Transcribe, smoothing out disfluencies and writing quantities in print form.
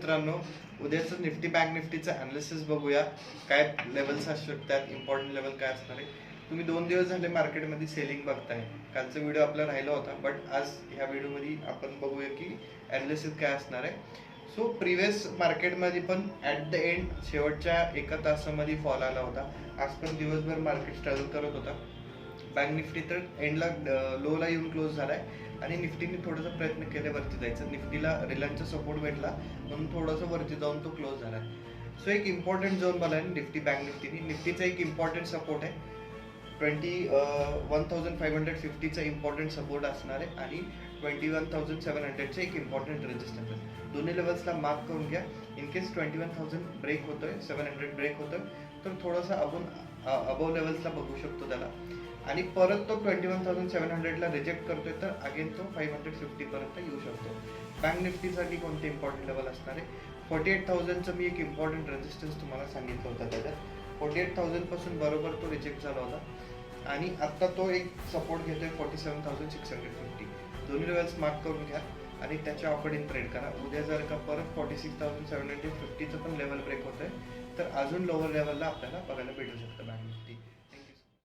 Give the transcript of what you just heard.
मित्रांनो, उद्याचं Nifty bank निफ्टीचं analysis बघूया. काय लेवल्स असू शकतात, इम्पॉर्टंट लेवल काय असणार आहे. तुम्ही 2 दिवस झाले मार्केटमध्ये सेलिंग बघताय. कालचा व्हिडिओ आपला राहिला होता, बट आज ह्या व्हिडिओमध्ये आपण बघूया की अनालिसिस काय असणार आहे. सो प्रिव्हियस मार्केटमध्ये पण ॲट द एंड शेवटच्या एका तासामध्ये फॉल आला होता. आज पण दिवसभर मार्केट स्ट्रगल करत होता. बँक निफ्टी तर एंडला लोला येऊन क्लोज झालाय आणि निफ्टीने थोडासा प्रयत्न केले वरती जायचं. निफ्टीला रिलायन्सचा सपोर्ट भेटला म्हणून थोडंसं वरती जाऊन तो क्लोज झाला. सो एक इम्पॉर्टंट झोन मला आहे निफ्टी बँक निफ्टीने. निफ्टीचा एक इम्पॉर्टंट सपोर्ट आहे 21,550चा इम्पॉर्टंट सपोर्ट असणार आहे आणि 21,700चा एक इम्पॉर्टंट रेजिस्टन्स आहे. दोन्ही लेवल्सला मार्क करून घ्या. इन केस 21,000 ब्रेक होतोय, 700 ब्रेक होतोय, तर थोडासा आपण अबव लेवल्सला बघू शकतो त्याला. आणि परत तो 21,700ला रिजेक्ट करतोय तर अगेन तो 550 पर्यंत येऊ शकतो. बँक निफ्टीसाठी कोणते इम्पॉर्टंट लेवल असणार आहे. 48,000चं मी एक इम्पॉर्टंट रेजिस्टन्स तुम्हाला सांगितलं होतं. त्याच्यात 48,000 पासून बरोबर तो रिजेक्ट झाला होता आणि आता तो एक सपोर्ट घेतोय 47,650. दोन्ही लेवल्स मार्क करून घ्या आणि त्याच्या अकॉर्डिंग ट्रेड करा. उद्या जर का परत 46,750चं पण लेवल ब्रेक होतंय तर अजून लोअर लेवलला आपल्याला बघायला भेटू शकतं बँक निफ्टी.